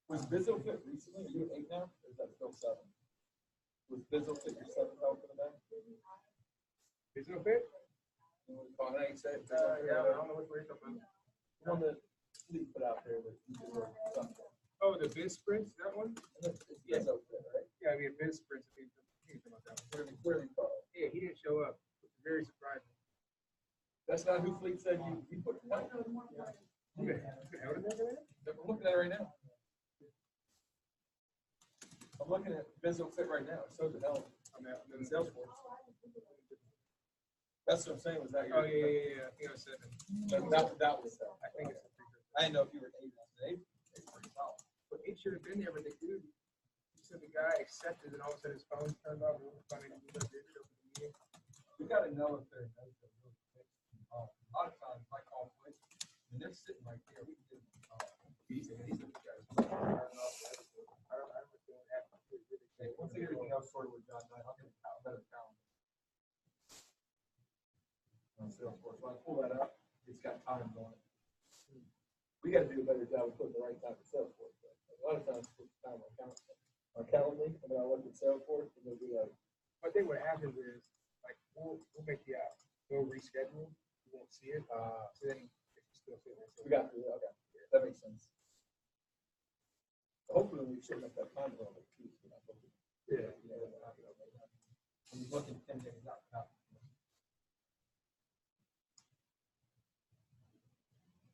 Was BizzoFit recently? Are you at 8 now? Or is that still 7? Was BizzoFit your 7th help for the day? BizzoFit? You know what you call it? You said, Yeah, I don't know what we're talking about. The one that Lee put out there that you did something. Oh, the Biz Sprints, that one? It's BizzoFit, right? Yeah, I mean, Biz Sprints. I think about that one. Where did he call it? Yeah, he didn't show up. Which is very surprising. That's not who Fleet said you put it out. I'm looking at it right now. I'm looking at BizzoFit right now. So the hell. I'm at Salesforce. That's what I'm saying. Was that your? Oh yeah. I think I was 7. That was 7. I think it's a I didn't know if you were 8 today. It's pretty solid. But 8 should have been there, but they did. So the guy accepted, and all of a sudden his phone turned off. We got to know if they're really quick. A lot of times, I call quick, and they're sitting right there. We can give them these are the guys. Once I get everything else sorted with John, I'll get a better calendar. On Salesforce. When I pull that up, it's got times on it. We got to do a better job of putting the right time in Salesforce. But a lot of times, it's time on calendar, and then I look at Salesforce, and they'll be like, I think what happens is, like, we'll make the app, we'll reschedule, you won't see it, so then it's still sitting there. We got to do that. Okay, that makes sense. Hopefully, we shouldn't have that time on it. Yeah. When you look at 10 days out.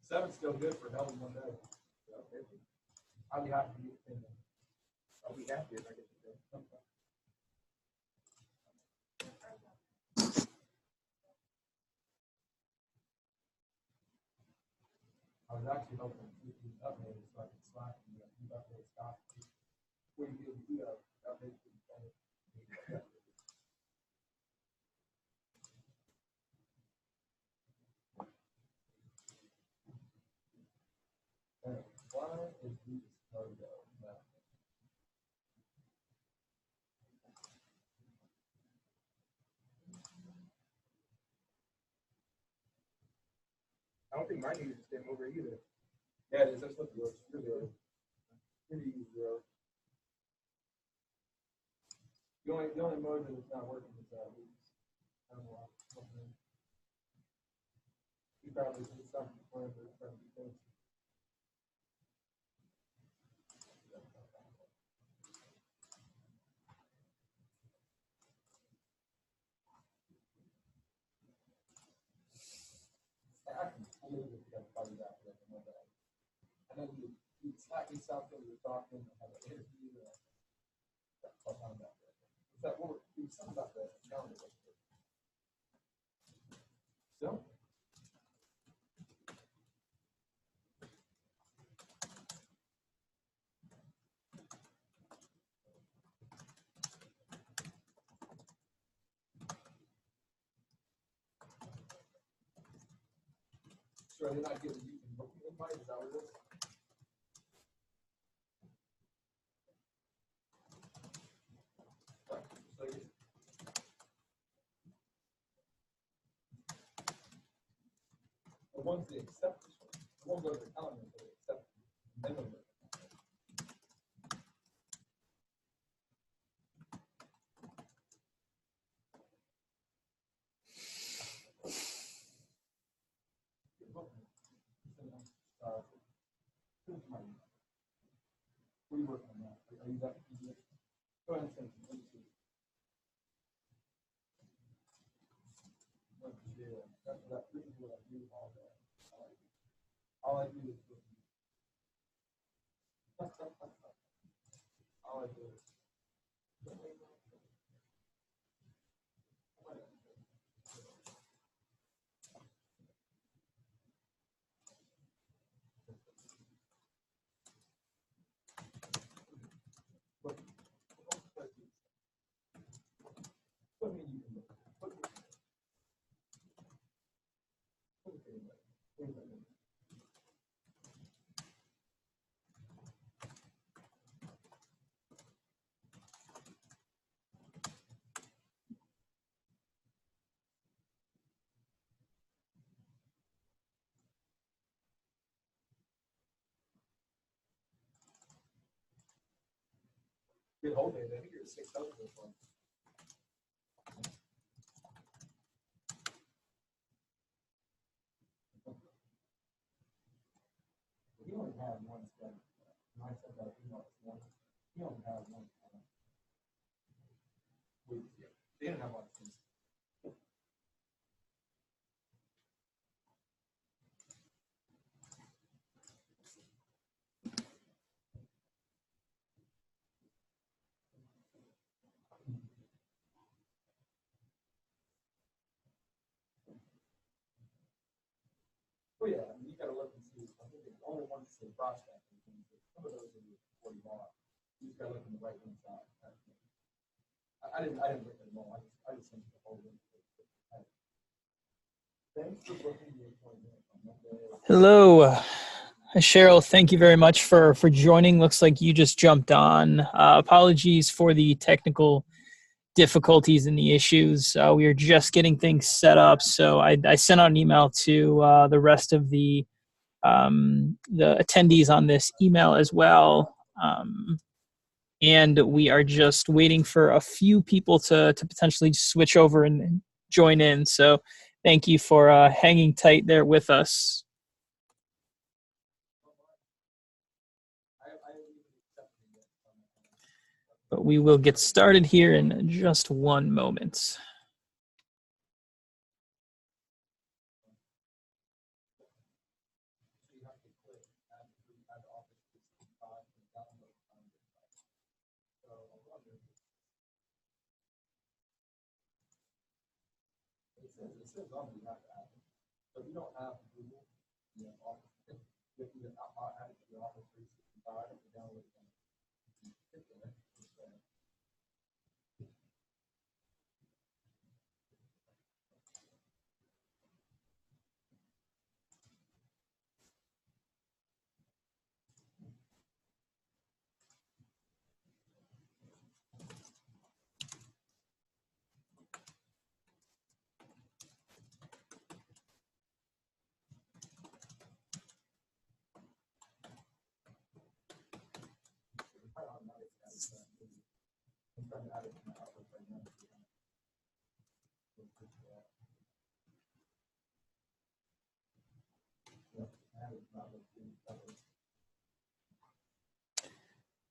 7's still good for hell in one day. I'll be happy to get 10 days. I'll be happy if I get the day. I was actually hoping to keep these updated so I could slack and you update Scott. Before you get the update. Why is this logo? I don't think mine needs to stem over either. Yeah, it is. That's what yours. Really early. Pretty easy, bro. The only mode that is not working is leaves. I don't know why. He probably did something for him, but it's trying to be fancy. I can believe it. You got to call you back. I know you slack me something. You're talking. I have an interview. I'll find out. Is that what we're something about the calendar? So. So they're not giving you an invite? Is that what it is? The ones they accept this one, the ones over the calendar they accept, and then we work on that. Are you that? Go ahead and send it. Let me see. This is what I do all day. All I do is all I do is Good whole day. I think you're 600 this one. We only have one schedule. When I said that email this morning, we only have one. They didn't have one. Oh yeah, I mean, you got to look and see. I think the only ones that say prospect. Some of those are 40 bar. You just got to look on the right hand side. I didn't look at them all. I just sent you the whole link. Thanks for booking the appointment on Monday. Hello. Hi, Cheryl. Thank you very much for joining. Looks like you just jumped on. Apologies for the technical difficulties and the issues. We are just getting things set up. So I sent out an email to the rest of the attendees on this email as well. And we are just waiting for a few people to potentially switch over and join in. So thank you for hanging tight there with us. But we will get started here in just one moment. It says on you have to add it. So if you don't have Google, you have Office, you have to add it to the Office 365 and download it.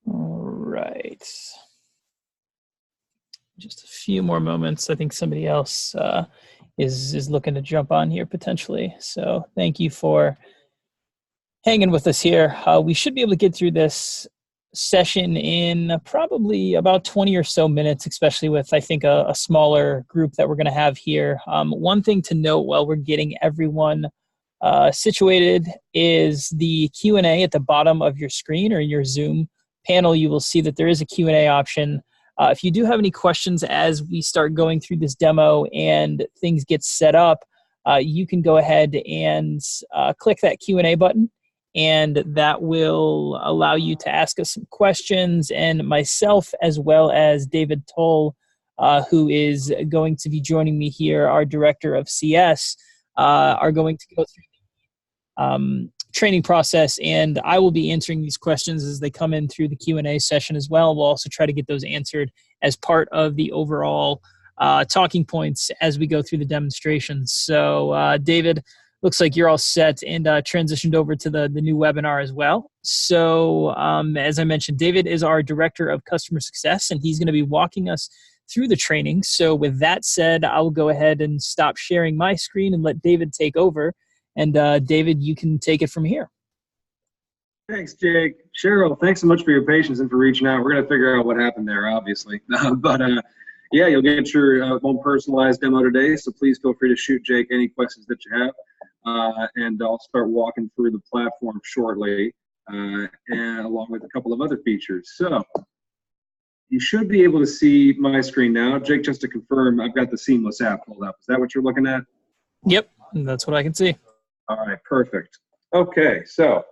All right. Just a few more moments. I think somebody else is looking to jump on here potentially. So thank you for hanging with us here. We should be able to get through this session in probably about 20 or so minutes, especially with, I think, a smaller group that we're going to have here. One thing to note while we're getting everyone situated is the Q&A at the bottom of your screen or your Zoom panel. You will see that there is a Q&A option. If you do have any questions as we start going through this demo and things get set up, you can go ahead and click that Q&A button, and that will allow you to ask us some questions. And myself, as well as David Toll, who is going to be joining me here, our Director of CS, are going to go through training process, and I will be answering these questions as they come in through the Q&A session as well. We'll also try to get those answered as part of the overall talking points as we go through the demonstrations. So David, looks like you're all set and transitioned over to the new webinar as well. So as I mentioned, David is our Director of Customer Success, and he's going to be walking us through the training. So with that said, I'll go ahead and stop sharing my screen and let David take over. And David, you can take it from here. Thanks, Jake. Cheryl, thanks so much for your patience and for reaching out. We're going to figure out what happened there, obviously. Yeah, you'll get your own personalized demo today, so please feel free to shoot Jake any questions that you have. And I'll start walking through the platform shortly, and along with a couple of other features. So you should be able to see my screen now. Jake, just to confirm, I've got the Seamless app pulled up. Is that what you're looking at? Yep, that's what I can see. All right, perfect. Okay, so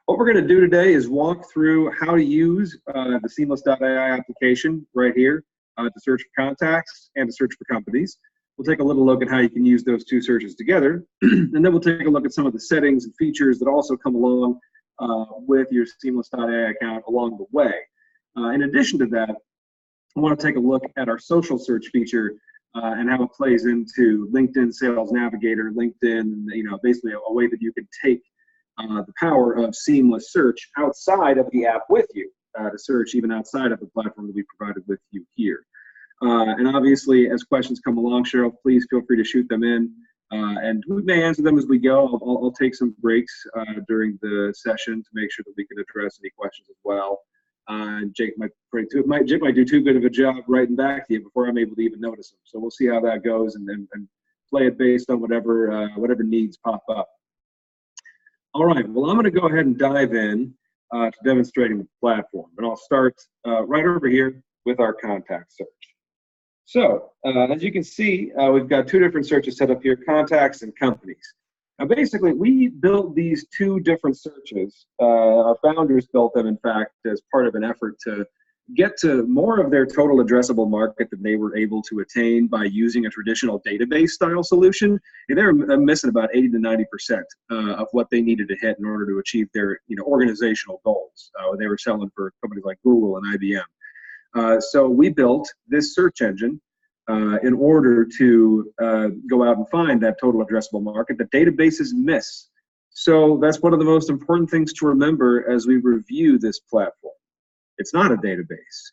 what we're going to do today is walk through how to use the Seamless.AI application right here to search for contacts and to search for companies. We'll take a little look at how you can use those two searches together, and then we'll take a look at some of the settings and features that also come along with your Seamless.AI account along the way. In addition to that, I want to take a look at our social search feature and how it plays into LinkedIn Sales Navigator, LinkedIn, basically a way that you can take the power of seamless search outside of the app with you to search even outside of the platform that we provided with you here. And obviously, as questions come along, Cheryl, please feel free to shoot them in. And we may answer them as we go. I'll take some breaks during the session to make sure that we can address any questions as well. Jake might do too good of a job writing back to you before I'm able to even notice them. So we'll see how that goes and play it based on whatever needs pop up. All right, well, I'm going to go ahead and dive in to demonstrating the platform. And I'll start right over here with our contact search. So as you can see, we've got two different searches set up here, contacts and companies. Now, basically, we built these two different searches. Our founders built them, in fact, as part of an effort to get to more of their total addressable market than they were able to attain by using a traditional database-style solution. And they were missing about 80 to 90% of what they needed to hit in order to achieve their organizational goals. They were selling for companies like Google and IBM. So we built this search engine in order to go out and find that total addressable market that databases miss. So that's one of the most important things to remember as we review this platform. It's not a database.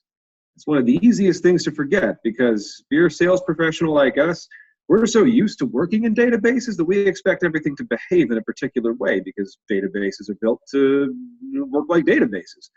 It's one of the easiest things to forget because if you're a sales professional like us, we're so used to working in databases that we expect everything to behave in a particular way because databases are built to work like databases.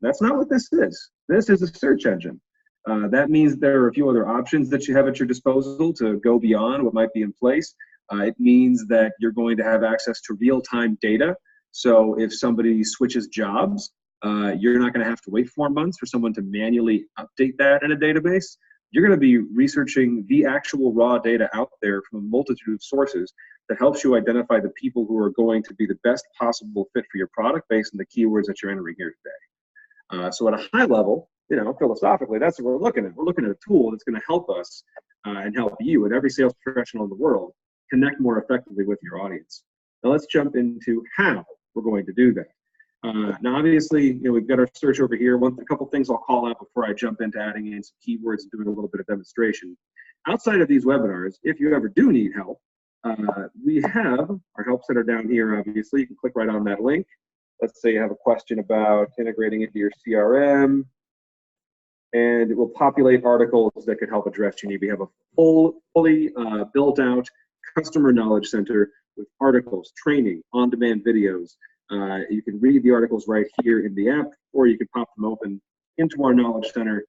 That's not what this is. This is a search engine. That means there are a few other options that you have at your disposal to go beyond what might be in place. It means that you're going to have access to real-time data. So if somebody switches jobs, you're not going to have to wait 4 months for someone to manually update that in a database. You're going to be researching the actual raw data out there from a multitude of sources that helps you identify the people who are going to be the best possible fit for your product based on the keywords that you're entering here today. So at a high level, philosophically, that's what we're looking at. We're looking at a tool that's going to help us and help you and every sales professional in the world connect more effectively with your audience. Now let's jump into how we're going to do that. Now, obviously, we've got our search over here. A couple things I'll call out before I jump into adding in some keywords and doing a little bit of demonstration. Outside of these webinars, if you ever do need help, we have our help center down here, obviously. You can click right on that link. Let's say you have a question about integrating into your CRM, and it will populate articles that could help address your need. We have a fully built out customer knowledge center with articles, training, on-demand videos. You can read the articles right here in the app, or you can pop them open into our knowledge center,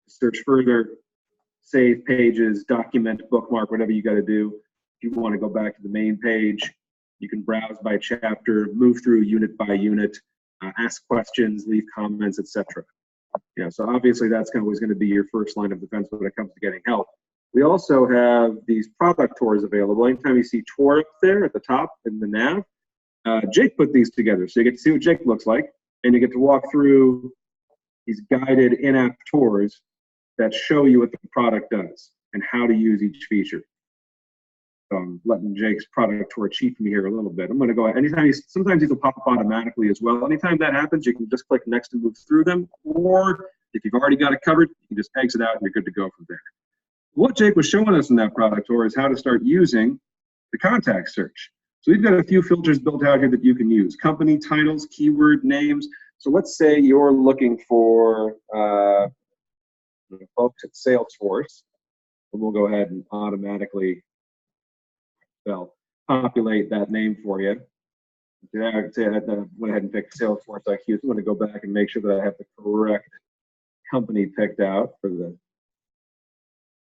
search further, save pages, document, bookmark, whatever you got to do. If you want to go back to the main page, you can browse by chapter, move through unit by unit, ask questions, leave comments, etc. So obviously that's always going to be your first line of defense when it comes to getting help. We also have these product tours available. Anytime you see tour up there at the top in the nav, Jake put these together. So you get to see what Jake looks like, and you get to walk through these guided in-app tours that show you what the product does and how to use each feature. So I'm letting Jake's product tour cheat me here a little bit. I'm going to go ahead. Sometimes these will pop up automatically as well. Anytime that happens, you can just click next and move through them. Or if you've already got it covered, you can just exit out and you're good to go from there. What Jake was showing us in that product tour is how to start using the contact search. So we've got a few filters built out here that you can use. Company titles, keyword names. So let's say you're looking for folks at Salesforce. And we'll go ahead and automatically populate that name for you. I went ahead and picked Salesforce IQ. So I'm going to go back and make sure that I have the correct company picked out for the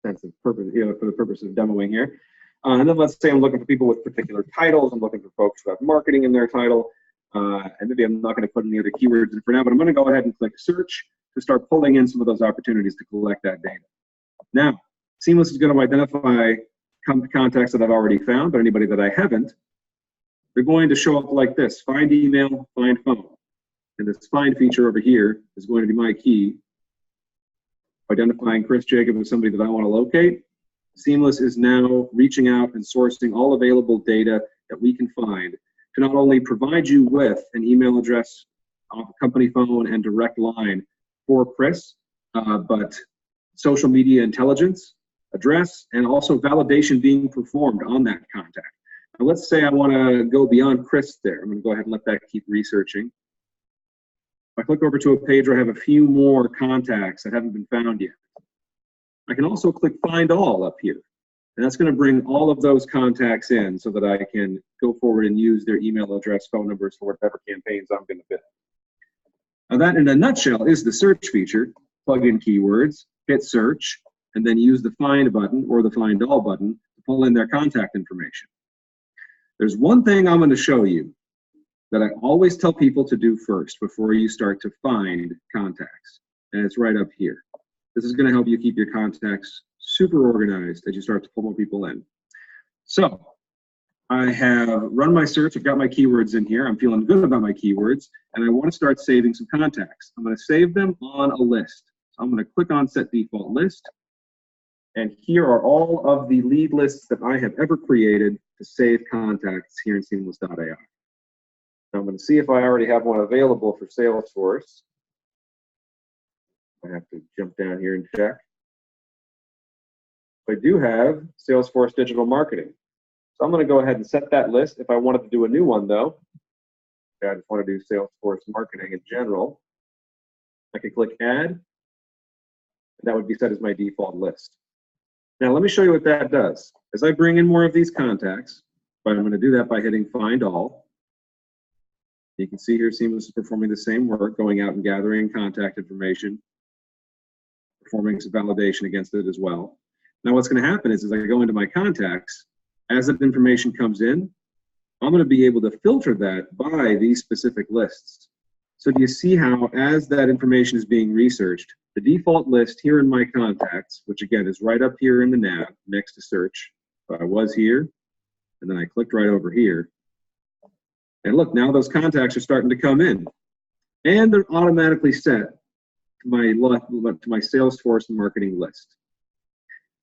sense of purpose, for the purpose of demoing here. And then let's say I'm looking for people with particular titles. I'm looking for folks who have marketing in their title. And maybe I'm not going to put any other keywords in for now, but I'm going to go ahead and click search to start pulling in some of those opportunities to collect that data. Now, Seamless is going to identify contacts that I've already found, but anybody that I haven't, they're going to show up like this: find email, find phone. And this find feature over here is going to be my key. Identifying Chris Jacob as somebody that I want to locate. Seamless is now reaching out and sourcing all available data that we can find to not only provide you with an email address off a company phone and direct line for Chris, but social media intelligence, address, and also validation being performed on that contact. Now let's say I want to go beyond Chris there. I'm going to go ahead and let that keep researching. If I click over to a page where I have a few more contacts that haven't been found yet, I can also click Find All up here. And that's going to bring all of those contacts in so that I can go forward and use their email address, phone numbers for whatever campaigns I'm going to bid. Now that in a nutshell is the search feature. Plug in keywords, hit search, and then use the Find button or the Find All button to pull in their contact information. There's one thing I'm going to show you that I always tell people to do first before you start to find contacts, and it's right up here. This is going to help you keep your contacts super organized as you start to pull more people in. So I have run my search. I've got my keywords in here. I'm feeling good about my keywords, and I want to start saving some contacts. I'm going to save them on a list. So I'm going to click on Set Default List, and here are all of the lead lists that I have ever created to save contacts here in Seamless.AI. Now I'm going to see if I already have one available for Salesforce. I have to jump down here and check. I do have Salesforce Digital Marketing. So I'm going to go ahead and set that list. If I wanted to do a new one, though, I just want to do Salesforce Marketing in general, I could click Add, and that would be set as my default list. Now, let me show you what that does. As I bring in more of these contacts, but I'm going to do that by hitting Find All. You can see here Seamless is performing the same work, going out and gathering contact information, performing some validation against it as well. Now what's going to happen is as I go into my contacts, as that information comes in, I'm going to be able to filter that by these specific lists. So do you see how as that information is being researched, the default list here in my contacts, which again is right up here in the nav next to search, so I was here, and then I clicked right over here. And look, now those contacts are starting to come in, and they're automatically set to my Salesforce marketing list.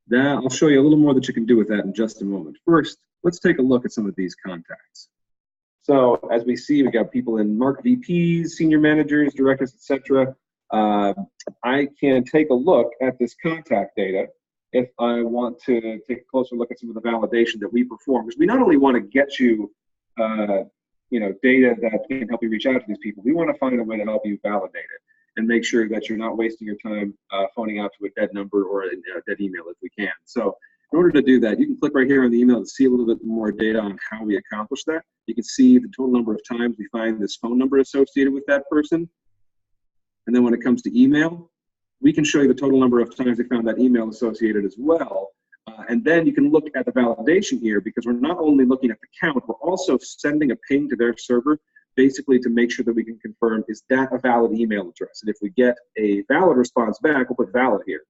Now, I'll show you a little more that you can do with that in just a moment. First, let's take a look at some of these contacts. So as we see, we got people in market VPs, senior managers, directors, etc. I can take a look at this contact data if I want to take a closer look at some of the validation that we perform, because we not only want to get you data that can help you reach out to these people, we want to find a way to help you validate it and make sure that you're not wasting your time phoning out to a dead number or a dead email if we can. So in order to do that, you can click right here on the email to see a little bit more data on how we accomplish that. You can see the total number of times we find this phone number associated with that person. And then when it comes to email, we can show you the total number of times we found that email associated as well. And then you can look at the validation here, because we're not only looking at the count, we're also sending a ping to their server basically to make sure that we can confirm, is that a valid email address? And if we get a valid response back, we'll put valid here.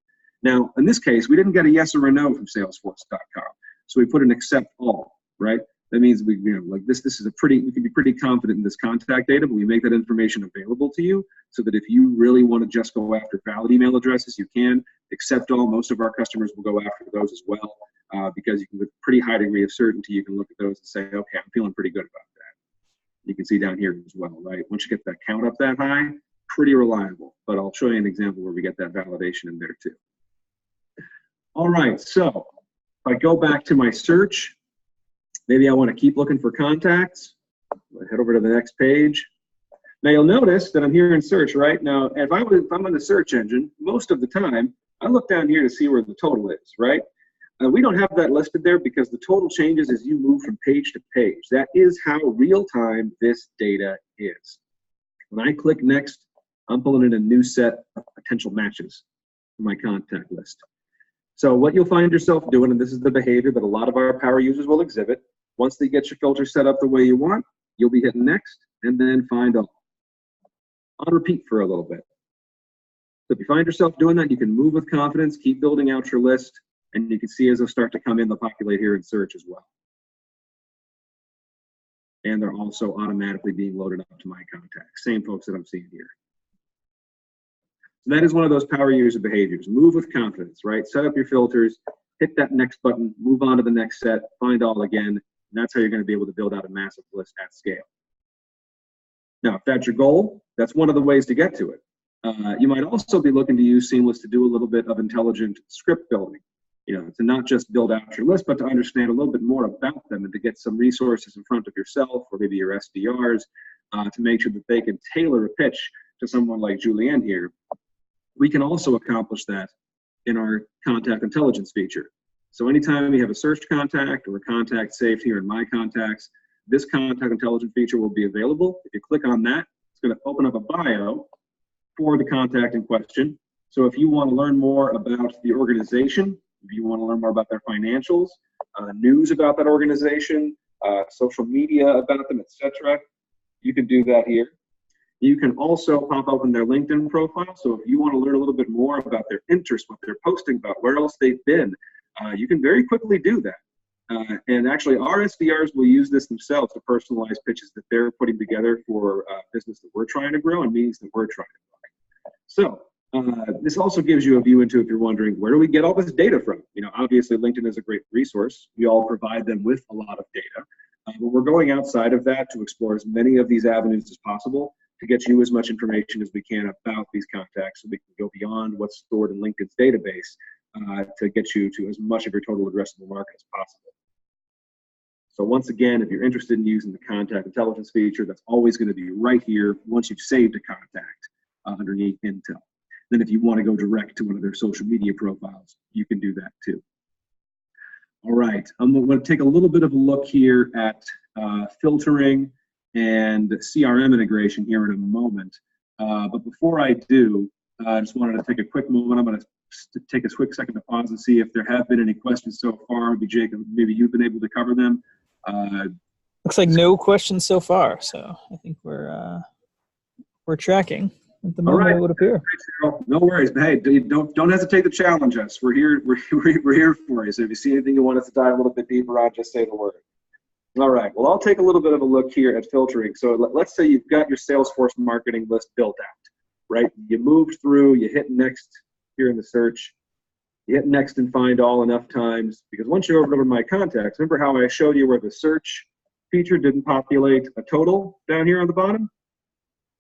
Now, in this case, we didn't get a yes or a no from Salesforce.com. So we put an accept all, right? That means we, this is a pretty, you can be pretty confident in this contact data, but we make that information available to you so that if you really want to just go after valid email addresses, you can. Accept all, most of our customers will go after those as well, because you can, with pretty high degree of certainty, you can look at those and say, okay, I'm feeling pretty good about that. You can see down here as well, right? Once you get that count up that high, pretty reliable. But I'll show you an example where we get that validation in there too. All right, so if I go back to my search, maybe I want to keep looking for contacts. I'll head over to the next page. Now you'll notice that I'm here in search, right? Now, if I'm on the search engine, most of the time, I look down here to see where the total is, right? We don't have that listed there because the total changes as you move from page to page. That is how real-time this data is. When I click next, I'm pulling in a new set of potential matches for my contact list. So what you'll find yourself doing, and this is the behavior that a lot of our power users will exhibit, once they get your filter set up the way you want, you'll be hitting next and then find all. On repeat for a little bit. So if you find yourself doing that, you can move with confidence, keep building out your list, and you can see as they'll start to come in, they'll populate here in search as well. And they're also automatically being loaded up to my contacts. Same folks that I'm seeing here. So that is one of those power user behaviors. Move with confidence, right? Set up your filters, hit that next button, move on to the next set, find all again. And that's how you're going to be able to build out a massive list at scale. Now, if that's your goal, that's one of the ways to get to it. You might also be looking to use Seamless to do a little bit of intelligent script building, to not just build out your list, but to understand a little bit more about them and to get some resources in front of yourself or maybe your SDRs to make sure that they can tailor a pitch to someone like Julianne here. We can also accomplish that in our contact intelligence feature. So anytime we have a search contact or a contact saved here in My Contacts, this contact intelligence feature will be available. If you click on that, it's going to open up a bio for the contact in question. So if you want to learn more about the organization, if you want to learn more about their financials, news about that organization, social media about them, etc., you can do that here. You can also pop open their LinkedIn profile. So if you want to learn a little bit more about their interests, what they're posting about, where else they've been, you can very quickly do that. And actually, our SDRs will use this themselves to personalize pitches that they're putting together for business that we're trying to grow and meetings that we're trying to grow. So this also gives you a view into, if you're wondering, where do we get all this data from? Obviously, LinkedIn is a great resource. We all provide them with a lot of data. But we're going outside of that to explore as many of these avenues as possible to get you as much information as we can about these contacts so we can go beyond what's stored in LinkedIn's database to get you to as much of your total addressable market as possible. So once again, if you're interested in using the contact intelligence feature, that's always going to be right here once you've saved a contact underneath Intel. Then if you want to go direct to one of their social media profiles, you can do that too. All right, I'm going to take a little bit of a look here at filtering and CRM integration here in a moment. But before I do, I just wanted to take a quick moment. I'm going to take a quick second to pause and see if there have been any questions so far. Maybe Jacob, maybe you've been able to cover them. Looks like no questions so far, so I think we're tracking at the moment. It would appear. No worries. Hey, don't hesitate to challenge us. We're here. We're here for you. So if you see anything you want us to dive a little bit deeper on, just say the word. All right. Well, I'll take a little bit of a look here at filtering. So let's say you've got your Salesforce marketing list built out, right? You moved through. You hit next here in the search. You hit next and find all enough times, because once you're over to My Contacts, remember how I showed you where the search feature didn't populate a total down here on the bottom?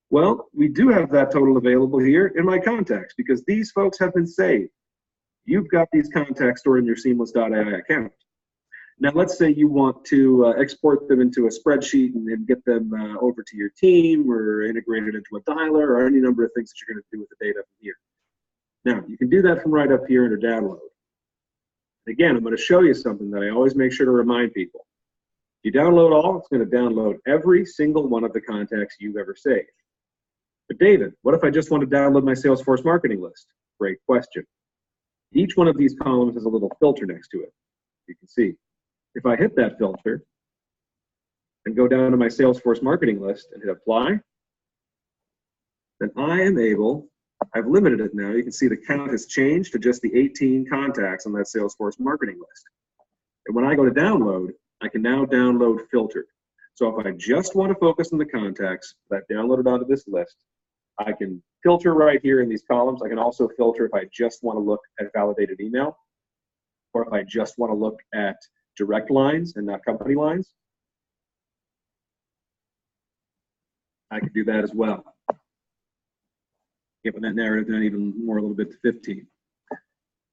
Well, we do have that total available here in My Contacts because these folks have been saved. You've got these contacts stored in your Seamless.AI account. Now, let's say you want to export them into a spreadsheet and get them over to your team or integrated into a dialer or any number of things that you're going to do with the data from here. Now, you can do that from right up here under download. Again, I'm going to show you something that I always make sure to remind people. If you download all, it's going to download every single one of the contacts you've ever saved. But David, what if I just want to download my Salesforce marketing list? Great question. Each one of these columns has a little filter next to it. You can see. If I hit that filter and go down to my Salesforce marketing list and hit apply, then I am able, I've limited it now. You can see the count has changed to just the 18 contacts on that Salesforce marketing list. And when I go to download, I can now download filtered. So if I just want to focus on the contacts that I've downloaded onto this list, I can filter right here in these columns. I can also filter if I just want to look at validated email, or if I just want to look at direct lines and not company lines. I can do that as well. Giving that narrative down even more, a little bit to 15.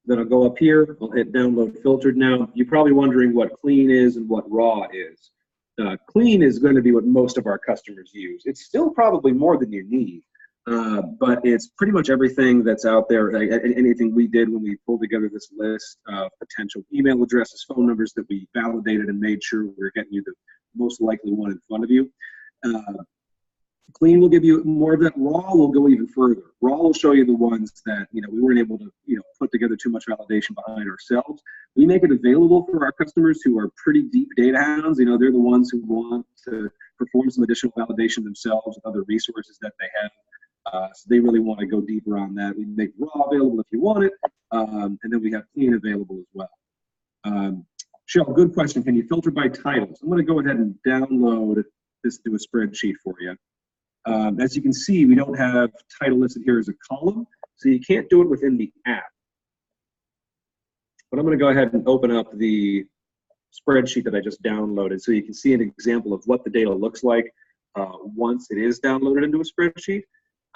Then I'll go up here, I'll hit download filtered. Now, you're probably wondering what clean is and what raw is. Clean is going to be what most of our customers use. It's still probably more than you need, but it's pretty much everything that's out there, anything we did when we pulled together this list of potential email addresses, phone numbers that we validated and made sure we're getting you the most likely one in front of you. Clean will give you more of that. Raw will go even further. Raw will show you the ones that we weren't able to put together too much validation behind ourselves. We make it available for our customers who are pretty deep data hounds. They're the ones who want to perform some additional validation themselves with other resources that they have. So they really want to go deeper on that. We make raw available if you want it, and then we have clean available as well. Shell, good question. Can you filter by titles? I'm going to go ahead and download this to a spreadsheet for you. As you can see, we don't have title listed here as a column, so you can't do it within the app. But I'm going to go ahead and open up the spreadsheet that I just downloaded so you can see an example of what the data looks like once it is downloaded into a spreadsheet.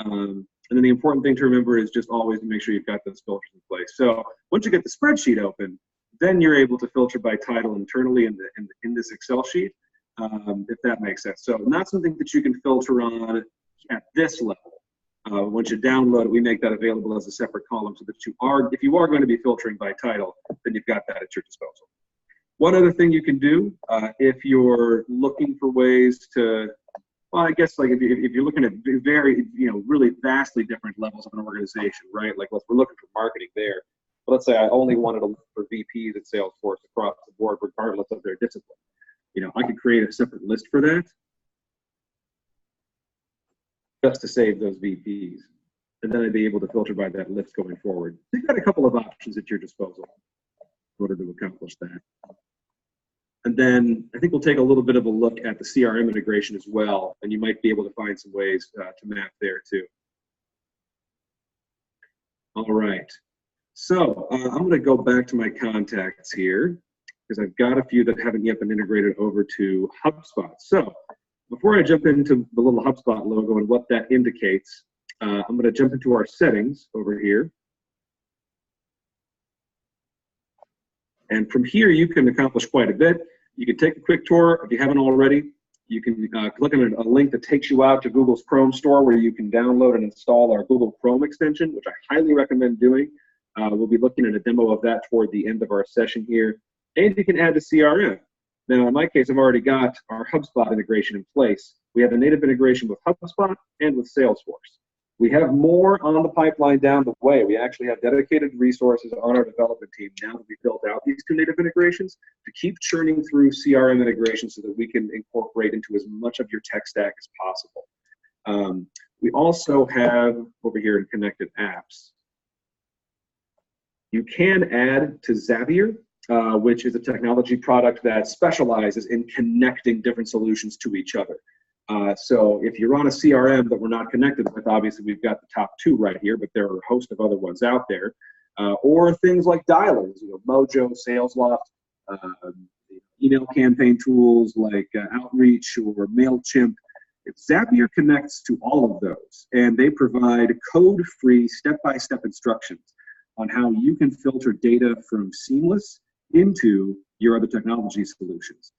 And then the important thing to remember is just always to make sure you've got those filters in place. So once you get the spreadsheet open, then you're able to filter by title internally in this Excel sheet, if that makes sense. So not something that you can filter on at this level. Once you download it, we make that available as a separate column so that if you are going to be filtering by title, then you've got that at your disposal. One other thing you can do if you're looking for ways to, well, I guess like if you're looking at very, really vastly different levels of an organization, right? Like we're looking for marketing there. But let's say I only wanted to look for VPs at Salesforce across the board, regardless of their discipline. I could create a separate list for that just to save those VPs. And then I'd be able to filter by that list going forward. So you've got a couple of options at your disposal in order to accomplish that. And then I think we'll take a little bit of a look at the CRM integration as well, and you might be able to find some ways to map there too. All right, so I'm going to go back to my contacts here because I've got a few that haven't yet been integrated over to HubSpot. So before I jump into the little HubSpot logo and what that indicates, I'm going to jump into our settings over here. And from here, you can accomplish quite a bit. You can take a quick tour if you haven't already. You can click on a link that takes you out to Google's Chrome store where you can download and install our Google Chrome extension, which I highly recommend doing. We'll be looking at a demo of that toward the end of our session here. And you can add to CRM. Now, in my case, I've already got our HubSpot integration in place. We have a native integration with HubSpot and with Salesforce. We have more on the pipeline down the way. We actually have dedicated resources on our development team now that we've built out these two native integrations to keep churning through CRM integrations so that we can incorporate into as much of your tech stack as possible. We also have over here in connected apps, you can add to Zapier, which is a technology product that specializes in connecting different solutions to each other. So if you're on a CRM that we're not connected with, obviously we've got the top two right here, but there are a host of other ones out there. Or things like dialers, Mojo, SalesLoft, email campaign tools like Outreach or MailChimp. Zapier connects to all of those, and they provide code-free, step-by-step instructions on how you can filter data from Seamless into your other technology solutions.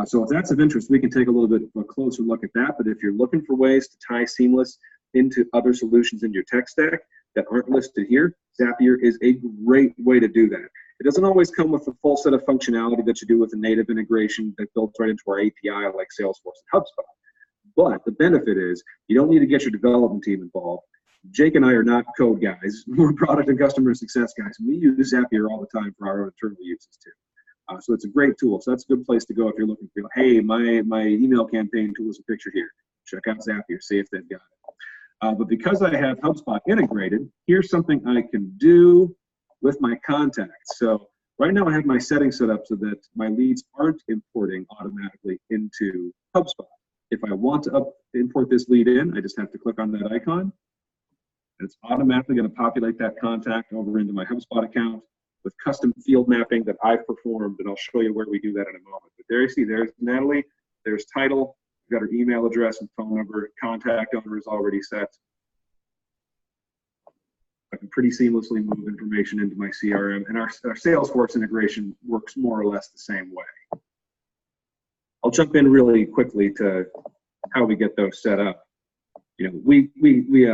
So if that's of interest, we can take a little bit of a closer look at that. But if you're looking for ways to tie Seamless into other solutions in your tech stack that aren't listed here, Zapier is a great way to do that. It doesn't always come with the full set of functionality that you do with a native integration that builds right into our API like Salesforce and HubSpot. But the benefit is you don't need to get your development team involved. Jake and I are not code guys. We're product and customer success guys. And we use Zapier all the time for our own internal uses too. So it's a great tool. So that's a good place to go if you're looking for, hey, my email campaign tool is a picture here. Check out Zapier, see if they've got it. But because I have HubSpot integrated, here's something I can do with my contacts. So right now I have my settings set up so that my leads aren't importing automatically into HubSpot. If I want to import this lead in, I just have to click on that icon. And it's automatically going to populate that contact over into my HubSpot account with custom field mapping that I've performed, and I'll show you where we do that in a moment. But there you see, there's Natalie, there's title, we've got her email address and phone number, contact owner is already set. I can pretty seamlessly move information into my CRM, and our Salesforce integration works more or less the same way. I'll jump in really quickly to how we get those set up. We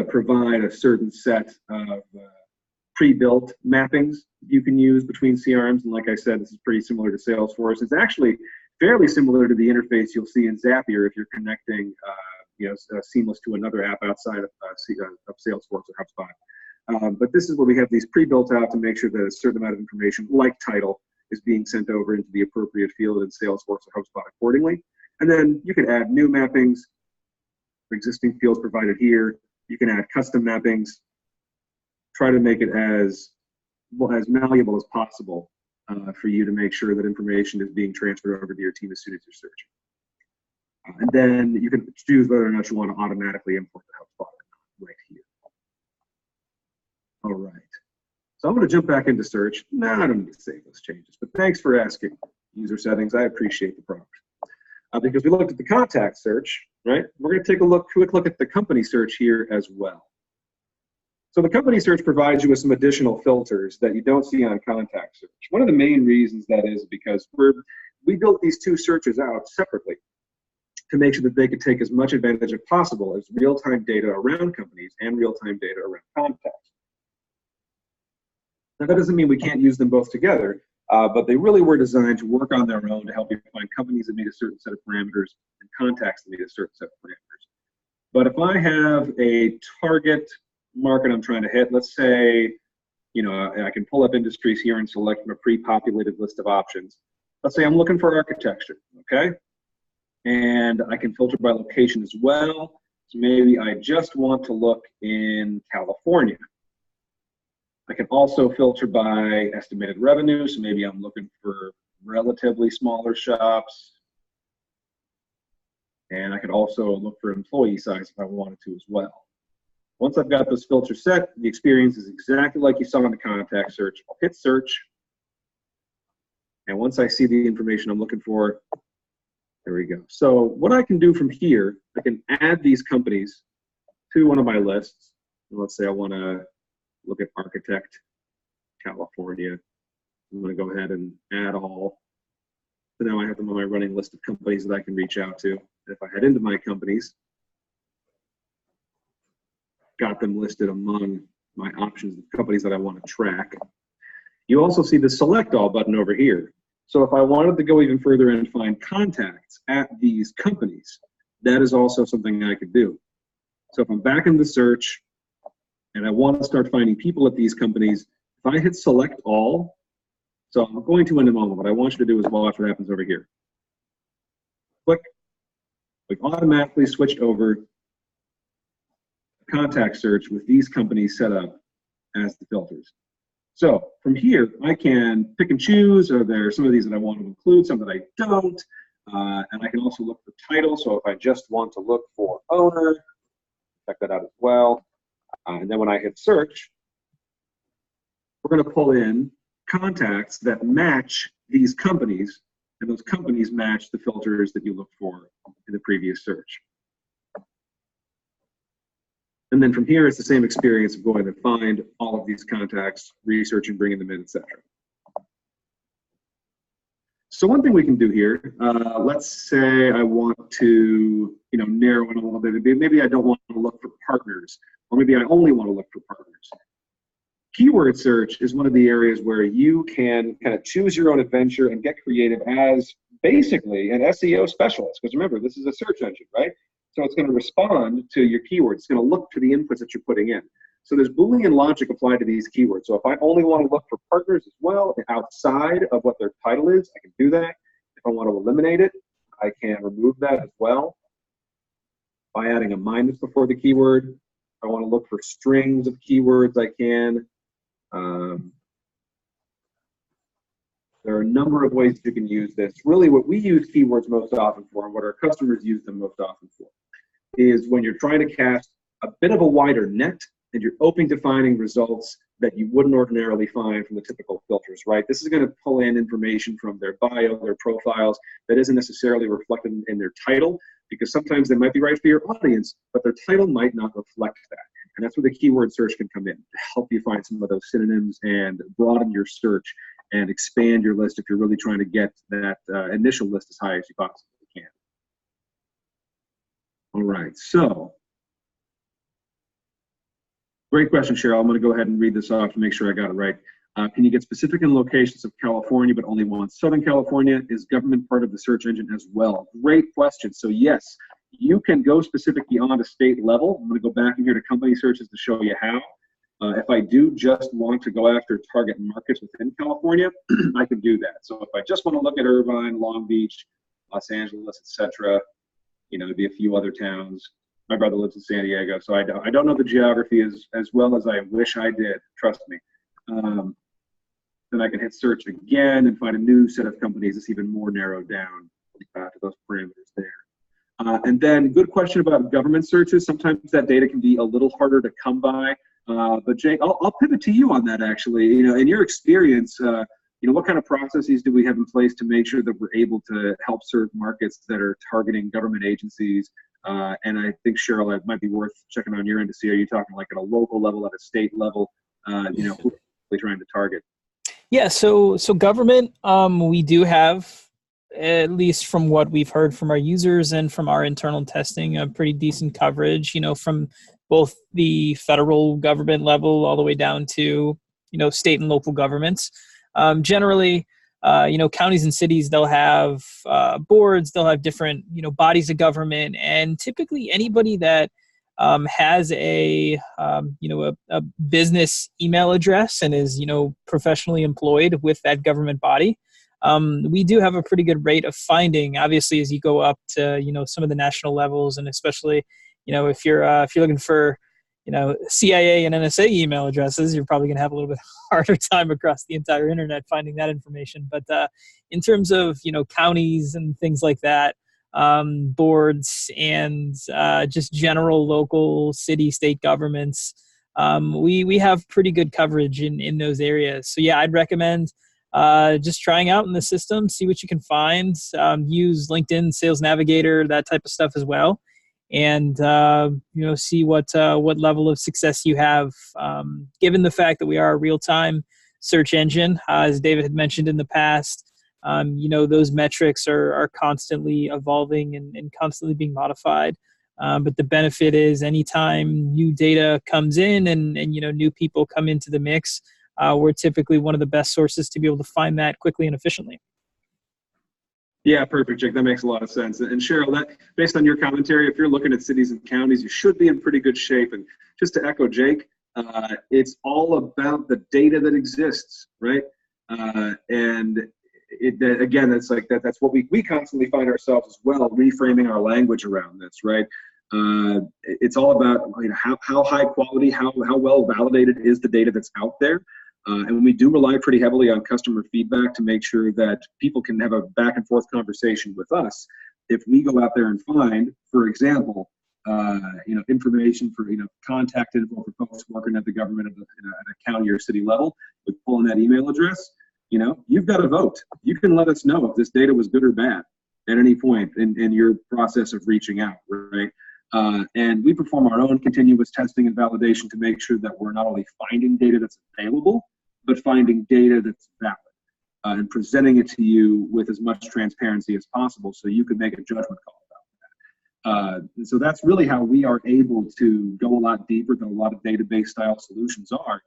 provide a certain set of pre-built mappings you can use between CRMs, and like I said, this is pretty similar to Salesforce. It's actually fairly similar to the interface you'll see in Zapier if you're connecting Seamless to another app outside of Salesforce or HubSpot. But this is where we have these pre-built out to make sure that a certain amount of information, like title, is being sent over into the appropriate field in Salesforce or HubSpot accordingly. And then you can add new mappings, existing fields provided here. You can add custom mappings. Try to make it as malleable as possible for you to make sure that information is being transferred over to your team as soon as you're searching. And then you can choose whether or not you want to automatically import the HubSpot right here. All right. So I'm going to jump back into search. No, I don't need to save those changes, but thanks for asking. User settings, I appreciate the prompt. because we looked at the contact search, right? We're going to take a quick look at the company search here as well. So the company search provides you with some additional filters that you don't see on contact search. One of the main reasons that is because we built these two searches out separately to make sure that they could take as much advantage as possible as real-time data around companies and real-time data around contacts. Now that doesn't mean we can't use them both together, but they really were designed to work on their own to help you find companies that meet a certain set of parameters and contacts that meet a certain set of parameters. But if I have a target market I'm trying to hit, let's say, you know, I can pull up industries here and select from a pre-populated list of options. Let's say I'm looking for architecture, okay? And I can filter by location as well. So maybe I just want to look in California. I can also filter by estimated revenue. So maybe I'm looking for relatively smaller shops. And I could also look for employee size if I wanted to as well. Once I've got those filters set, the experience is exactly like you saw in the contact search. I'll hit search. And once I see the information I'm looking for, there we go. So what I can do from here, I can add these companies to one of my lists. Let's say I want to look at architect, California. I'm going to go ahead and add all. So now I have them on my running list of companies that I can reach out to. If I head into my companies, got them listed among my options of companies that I want to track. You also see the select all button over here. So if I wanted to go even further and find contacts at these companies, that is also something I could do. So if I'm back in the search and I want to start finding people at these companies, if I hit select all, so I'm going to in a moment, what I want you to do is watch what happens over here. Click. We've automatically switched over contact search with these companies set up as the filters. So from here, I can pick and choose. Are there some of these that I want to include, some that I don't? And I can also look for title. So if I just want to look for owner, check that out as well. And then when I hit search, we're going to pull in contacts that match these companies, and those companies match the filters that you looked for in the previous search. And then from here, it's the same experience of going to find all of these contacts, researching, bringing them in, etc. So one thing we can do here, let's say I want to, narrow it a little bit. Maybe I don't want to look for partners, or maybe I only want to look for partners. Keyword search is one of the areas where you can kind of choose your own adventure and get creative as basically an SEO specialist. Because remember, this is a search engine, right? So it's going to respond to your keywords. It's going to look to the inputs that you're putting in. So there's Boolean logic applied to these keywords. So if I only want to look for partners as well, outside of what their title is, I can do that. If I want to eliminate it, I can remove that as well by adding a minus before the keyword. If I want to look for strings of keywords, I can. There are a number of ways that you can use this. Really, what we use keywords most often for, and what our customers use them most often for, is when you're trying to cast a bit of a wider net and you're open to finding results that you wouldn't ordinarily find from the typical filters, right? This is going to pull in information from their bio, their profiles, that isn't necessarily reflected in their title, because sometimes they might be right for your audience, but their title might not reflect that. And that's where the keyword search can come in to help you find some of those synonyms and broaden your search and expand your list if you're really trying to get that initial list as high as you possibly can. All right, so great question, Cheryl. I'm going to go ahead and read this off to make sure I got it right. Can you get specific in locations of California, but only want Southern California? Is government part of the search engine as well? Great question. So yes, you can go specific beyond a state level. I'm going to go back in here to company searches to show you how. If I do just want to go after target markets within California, I can do that. So if I just want to look at Irvine, Long Beach, Los Angeles, etc., there'd be a few other towns. My brother lives in San Diego, so I don't know the geography as well as I wish I did, trust me. Then I can hit search again and find a new set of companies that's even more narrowed down to those parameters there. And then good question about government searches. Sometimes that data can be a little harder to come by. But Jake, I'll pivot to you on that actually. In your experience, what kind of processes do we have in place to make sure that we're able to help serve markets that are targeting government agencies? And I think, Cheryl, it might be worth checking on your end to see, are you talking like at a local level, at a state level, who are we trying to target? Yeah, so government, we do have, at least from what we've heard from our users and from our internal testing, a pretty decent coverage, from both the federal government level all the way down to, state and local governments. Generally, counties and cities, they'll have boards, they'll have different, bodies of government, and typically anybody that has a business email address and is professionally employed with that government body, we do have a pretty good rate of finding. Obviously, as you go up to some of the national levels, and especially if you're looking for CIA and NSA email addresses, you're probably going to have a little bit harder time across the entire internet finding that information. But in terms of counties and things like that, boards and just general local city state governments, we have pretty good coverage in those areas. So yeah, I'd recommend just trying out in the system, see what you can find. Use LinkedIn Sales Navigator, that type of stuff as well, and see what level of success you have. Given the fact that we are a real-time search engine, as David had mentioned in the past, those metrics are constantly evolving and constantly being modified. But the benefit is anytime new data comes in and new people come into the mix, we're typically one of the best sources to be able to find that quickly and efficiently. Yeah, perfect, Jake. That makes a lot of sense. And Cheryl, that based on your commentary, if you're looking at cities and counties, you should be in pretty good shape. And just to echo Jake, it's all about the data that exists, right? And again, that's like that. That's what we constantly find ourselves as well, reframing our language around this, right? It's all about how high quality, how well validated is the data that's out there. And we do rely pretty heavily on customer feedback to make sure that people can have a back and forth conversation with us. If we go out there and find, for example, information for contact info for folks working at the government at a county or city level, we pull in that email address. You've got a vote. You can let us know if this data was good or bad at any point in your process of reaching out, right? And we perform our own continuous testing and validation to make sure that we're not only finding data that's available, but finding data that's valid and presenting it to you with as much transparency as possible so you can make a judgment call about that. And so that's really how we are able to go a lot deeper than a lot of database style solutions are.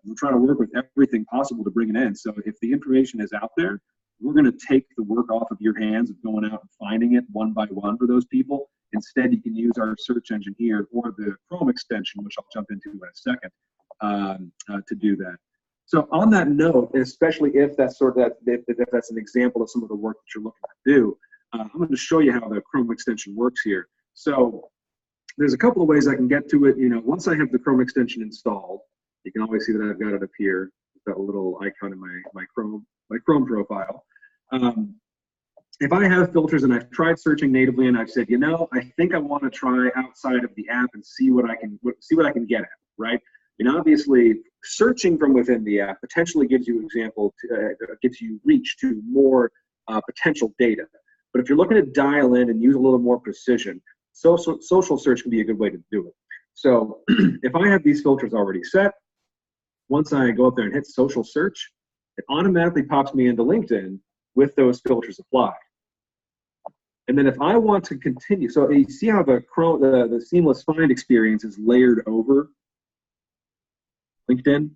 We're trying to work with everything possible to bring it in. So if the information is out there, we're going to take the work off of your hands of going out and finding it one by one for those people. Instead, you can use our search engine here or the Chrome extension, which I'll jump into in a second, to do that. So on that note, especially if that's if that's an example of some of the work that you're looking to do, I'm going to show you how the Chrome extension works here. So there's a couple of ways I can get to it. Once I have the Chrome extension installed, you can always see that I've got it up here, that little icon in my Chrome profile. If I have filters and I've tried searching natively and I've said, I think I want to try outside of the app and see what I can get at, right? Obviously, searching from within the app potentially gives you gives you reach to more potential data. But if you're looking to dial in and use a little more precision, social search can be a good way to do it. So if I have these filters already set, once I go up there and hit social search, it automatically pops me into LinkedIn with those filters applied. And then if I want to continue, so you see how the seamless find experience is layered over LinkedIn?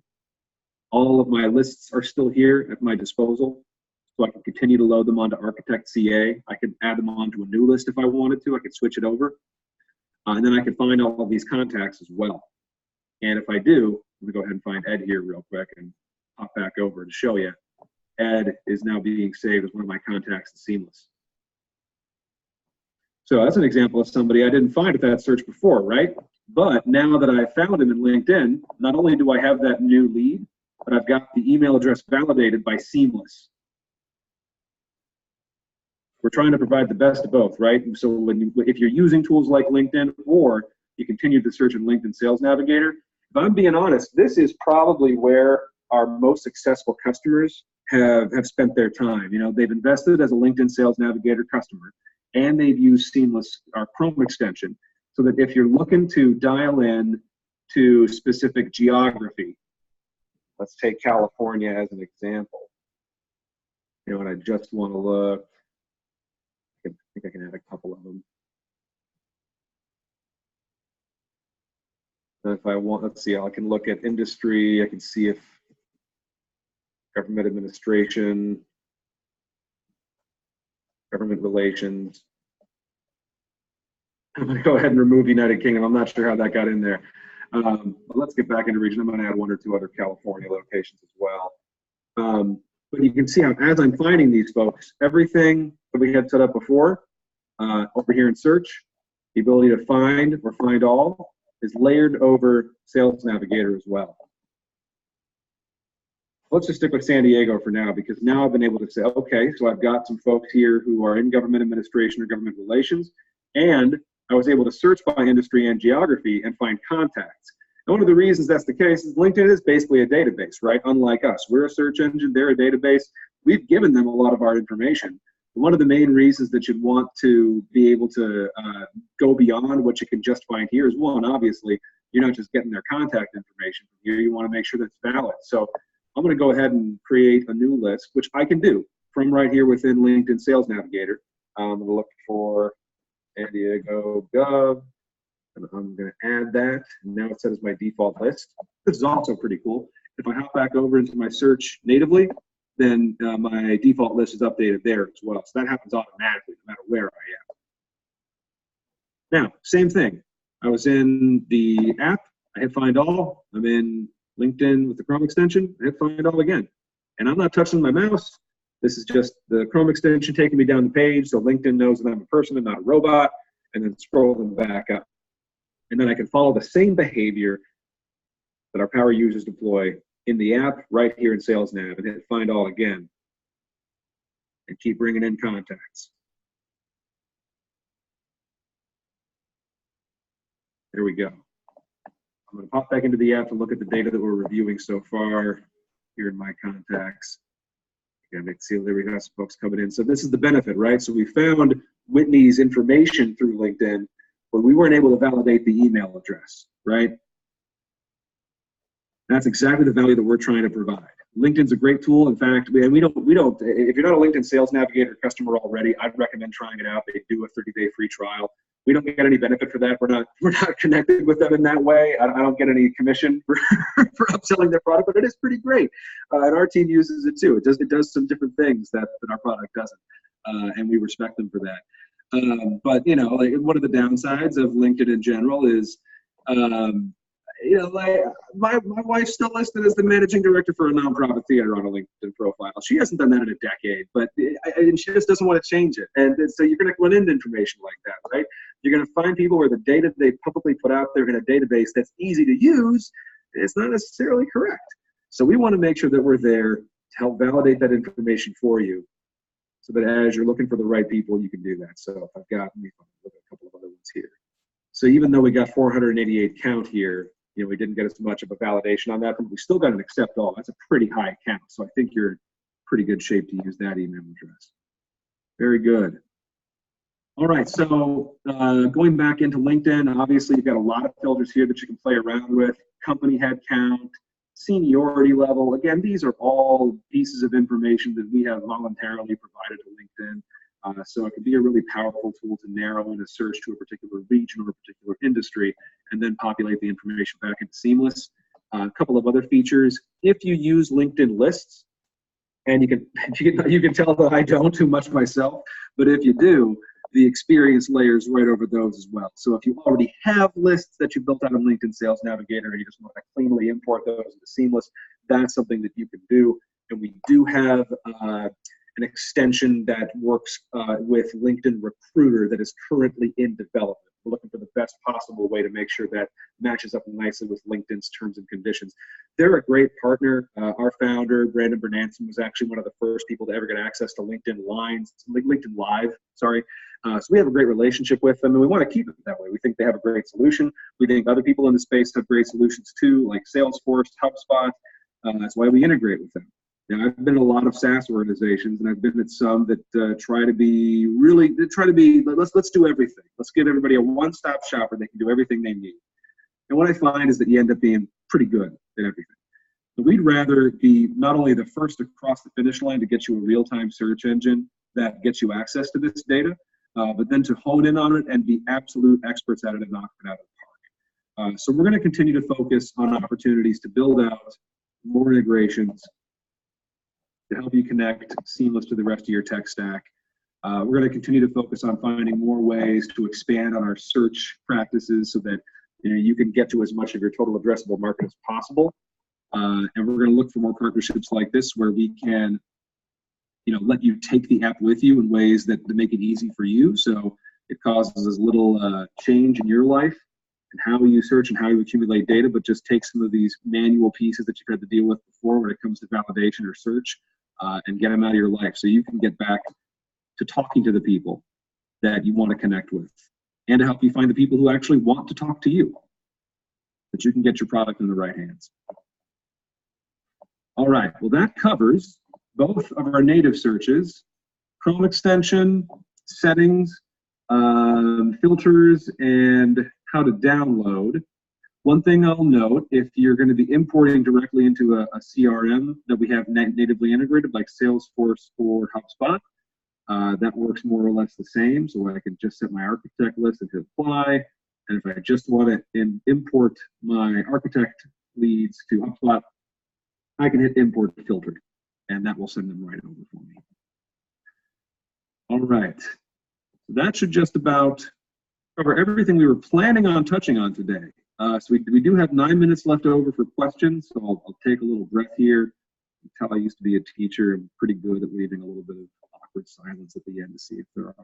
All of my lists are still here at my disposal, so I can continue to load them onto Architect CA. I could add them onto a new list if I wanted to. I could switch it over. And then I can find all of these contacts as well. And if I do, let me go ahead and find Ed here real quick and hop back over to show you. Ed is now being saved as one of my contacts in Seamless. So that's an example of somebody I didn't find at that search before, right? But now that I found him in LinkedIn, not only do I have that new lead, but I've got the email address validated by Seamless. We're trying to provide the best of both, right? So if you're using tools like LinkedIn or you continue to search in LinkedIn Sales Navigator, if I'm being honest, this is probably where our most successful customers have spent their time. You know, they've invested as a LinkedIn Sales Navigator customer, and they've used Seamless, our Chrome extension, so that if you're looking to dial in to specific geography, let's take California as an example. You know, and I just want to look, I think I can add a couple of them. And if I want, let's see, I can look at industry, I can see if government administration, government relations. I'm going to go ahead and remove United Kingdom. I'm not sure how that got in there. But let's get back into region. I'm going to add 1 or 2 other California locations as well. But you can see how, as I'm finding these folks, everything that we had set up before, over here in search, the ability to find or find all is layered over Sales Navigator as well. Let's just stick with San Diego for now, because now I've been able to say, okay, so I've got some folks here who are in government administration or government relations, and I was able to search by industry and geography and find contacts. And one of the reasons that's the case is LinkedIn is basically a database, right? Unlike us, we're a search engine, they're a database. We've given them a lot of our information. One of the main reasons that you'd want to be able to go beyond what you can just find here is, one, obviously, you're not just getting their contact information from here, you want to make sure that it's valid. So I'm going to go ahead and create a new list, which I can do from right here within LinkedIn Sales Navigator. I'm going to look for San Diego Gov, and I'm going to add that. And now it's set as my default list. This is also pretty cool. If I hop back over into my search natively, then my default list is updated there as well. So that happens automatically no matter where I am. Now, same thing. I was in the app. I hit Find All. I'm in LinkedIn with the Chrome extension. I hit Find All again. And I'm not touching my mouse. This is just the Chrome extension taking me down the page, so LinkedIn knows that I'm a person and not a robot, and then scrolling back up. And then I can follow the same behavior that our power users deploy in the app right here in Sales Nav, and hit Find All again, and keep bringing in contacts. There we go. I'm going to pop back into the app to look at the data that we're reviewing so far here in my contacts. Again, see, there we have some folks coming in. So this is the benefit, right? So we found Whitney's information through LinkedIn, but we weren't able to validate the email address, right? That's exactly the value that we're trying to provide. LinkedIn's a great tool. In fact, we don't. If you're not a LinkedIn Sales Navigator customer already, I'd recommend trying it out. They do a 30-day free trial. We don't get any benefit for that. We're not connected with them in that way. I don't get any commission for upselling their product, but it is pretty great. And our team uses it too. It does some different things that our product doesn't, and we respect them for that. But you know, like, one of the downsides of LinkedIn in general is, you know, like my wife's still listed as the managing director for a nonprofit theater on a LinkedIn profile. She hasn't done that in a decade, and she just doesn't want to change it. And so you're going to run into information like that, right? You're going to find people where the data they publicly put out there in a database that's easy to use is not necessarily correct. So we want to make sure that we're there to help validate that information for you, so that as you're looking for the right people, you can do that. So if I've got, let me look at a couple of other ones here. So even though we got 488 count here, you know, we didn't get as much of a validation on that, but we still got an accept all. That's a pretty high count. So I think you're in pretty good shape to use that email address. Very good. All right, so going back into LinkedIn, obviously you've got a lot of filters here that you can play around with. Company head count, seniority level. Again, these are all pieces of information that we have voluntarily provided to LinkedIn. So it can be a really powerful tool to narrow in a search to a particular region or a particular industry, and then populate the information back into Seamless. A couple of other features. If you use LinkedIn lists, and you can tell that I don't too much myself, but if you do, the experience layers right over those as well. So if you already have lists that you built out of LinkedIn Sales Navigator and you just want to cleanly import those into Seamless, that's something that you can do. And we do have an extension that works with LinkedIn Recruiter that is currently in development. We're looking for the best possible way to make sure that matches up nicely with LinkedIn's terms and conditions. They're a great partner. Our founder, Brandon Bernanson, was actually one of the first people to ever get access to LinkedIn Live. So we have a great relationship with them, and we want to keep it that way. We think they have a great solution. We think other people in the space have great solutions too, like Salesforce, HubSpot. That's why we integrate with them. Now, I've been in a lot of SaaS organizations, and I've been at some that try to be let's do everything. Let's give everybody a one-stop shop where they can do everything they need. And what I find is that you end up being pretty good at everything. So we'd rather be not only the first across the finish line to get you a real-time search engine that gets you access to this data, but then to hone in on it and be absolute experts at it and knock it out of the park. So we're going to continue to focus on opportunities to build out more integrations to help you connect seamless to the rest of your tech stack. We're going to continue to focus on finding more ways to expand on our search practices so that you can get to as much of your total addressable market as possible. And we're going to look for more partnerships like this where we can let you take the app with you in ways that make it easy for you. So it causes as little change in your life and how you search and how you accumulate data, but just take some of these manual pieces that you've had to deal with before when it comes to validation or search and get them out of your life so you can get back to talking to the people that you want to connect with and to help you find the people who actually want to talk to you, that you can get your product in the right hands. All right, well, that covers both of our native searches, Chrome extension, settings, filters, and how to download. One thing I'll note, if you're going to be importing directly into a CRM that we have natively integrated, like Salesforce or HubSpot, that works more or less the same. So I can just set my architect list and hit apply. And if I just want to import my architect leads to HubSpot, I can hit import filtered, and that will send them right over for me. All right, that should just about cover everything we were planning on touching on today. So we do have 9 minutes left over for questions, so I'll take a little breath here. Until I used to be a teacher, I'm pretty good at leaving a little bit of awkward silence at the end to see if there are.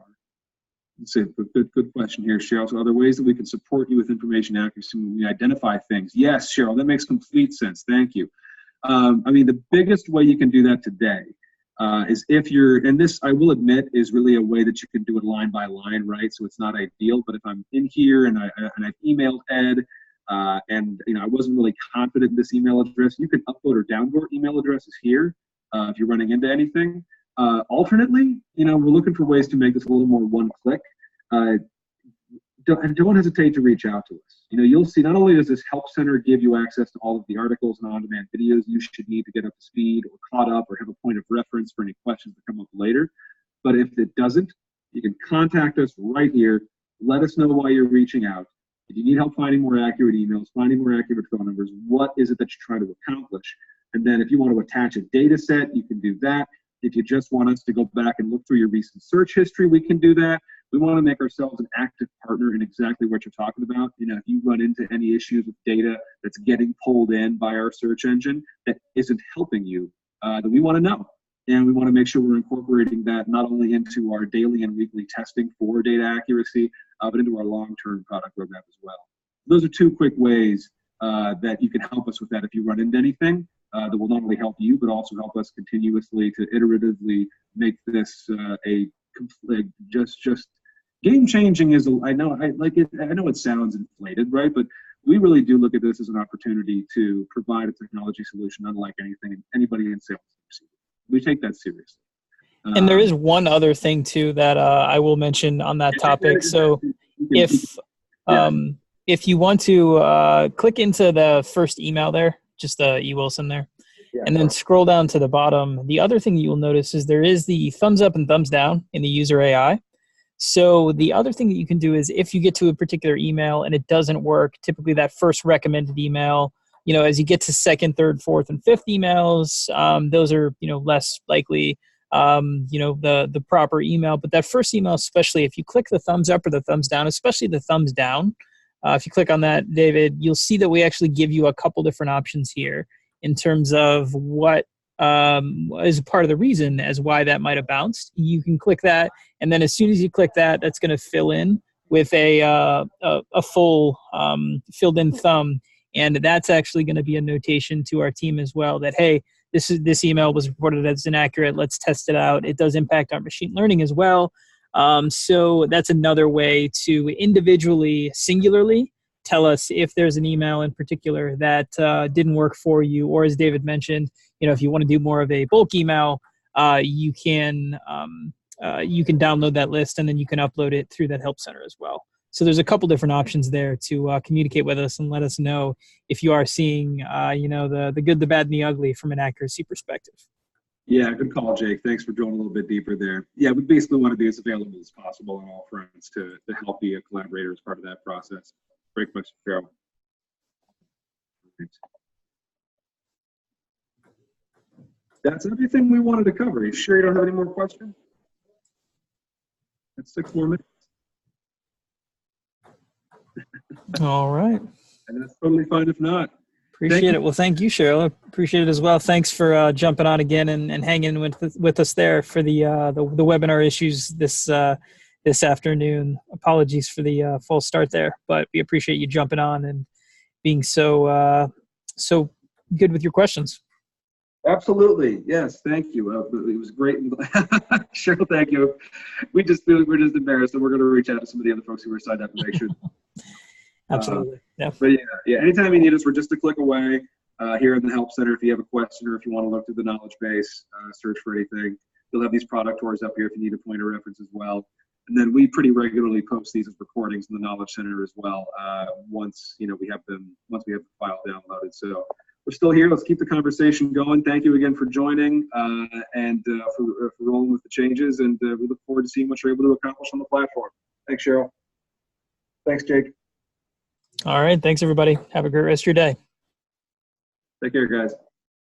Let's see, good question here, Cheryl. So are there ways that we can support you with information accuracy when we identify things? Yes, Cheryl, that makes complete sense. Thank you. I mean, the biggest way you can do that today is if you're, and this I will admit is really a way that you can do it line by line, right? So it's not ideal, but if I'm in here and I've emailed Ed and I wasn't really confident in this email address, you can upload or download email addresses here if you're running into anything. Alternately, we're looking for ways to make this a little more one click. Don't hesitate to reach out to us. You'll see not only does this help center give you access to all of the articles and on-demand videos you should need to get up to speed or caught up or have a point of reference for any questions that come up later, but if it doesn't, you can contact us right here. Let us know why you're reaching out. If you need help finding more accurate emails, finding more accurate phone numbers, what is it that you're trying to accomplish? And then if you want to attach a data set, you can do that. If you just want us to go back and look through your recent search history, we can do that. We want to make ourselves an active partner in exactly what you're talking about. If you run into any issues with data that's getting pulled in by our search engine that isn't helping you, then we want to know. And we want to make sure we're incorporating that not only into our daily and weekly testing for data accuracy, but into our long-term product roadmap as well. Those are two quick ways that you can help us with that if you run into anything that will not only help you, but also help us continuously to iteratively make this a complete, just game-changing. I know it sounds inflated, right? But we really do look at this as an opportunity to provide a technology solution unlike anything anybody in sales. We take that seriously. And there is one other thing too that I will mention on that topic. So if you want to click into the first email there, just E. Wilson there, and then scroll down to the bottom, the other thing you will notice is there is the thumbs up and thumbs down in the user AI. So the other thing that you can do is if you get to a particular email and it doesn't work, typically that first recommended email, as you get to second, third, fourth, and fifth emails, those are, less likely, the proper email. But that first email, especially if you click the thumbs up or the thumbs down, especially the thumbs down, if you click on that, David, you'll see that we actually give you a couple different options here in terms of what is part of the reason as why that might have bounced. You can click that, and then as soon as you click that, that's going to fill in with a full filled in thumb, and that's actually going to be a notation to our team as well that, hey, this email was reported as inaccurate. Let's test it out. It does impact our machine learning as well. So that's another way to individually, singularly tell us if there's an email in particular that didn't work for you, or as David mentioned, if you want to do more of a bulk email, you can download that list and then you can upload it through that help center as well. So there's a couple different options there to communicate with us and let us know if you are seeing, the good, the bad, and the ugly from an accuracy perspective. Yeah, good call, Jake. Thanks for drilling a little bit deeper there. Yeah, we basically want to be as available as possible on all fronts to help be a collaborator as part of that process. Great question, Cheryl. That's everything we wanted to cover. You sure you don't have any more questions? That's 6 more minutes. All right. And that's totally fine if not. Appreciate it. Well, thank you, Cheryl. Appreciate it as well. Thanks for jumping on again and hanging with us there for the webinar issues this afternoon. Apologies for the false start there, but we appreciate you jumping on and being so good with your questions. Absolutely. Yes. Thank you. It was great. Cheryl, thank you. We just feel like we're just embarrassed, and we're going to reach out to some of the other folks who were signed up and make sure. Absolutely. Yeah. But yeah. Anytime you need us, we're just a click away here in the Help Center. If you have a question or if you want to look through the knowledge base, search for anything, you'll have these product tours up here if you need a point of reference as well. And then we pretty regularly post these as recordings in the Knowledge Center as well. Once we have the file downloaded. So we're still here. Let's keep the conversation going. Thank you again for joining and for rolling with the changes. And we look forward to seeing what you're able to accomplish on the platform. Thanks, Cheryl. Thanks, Jake. All right. Thanks, everybody. Have a great rest of your day. Take care, guys.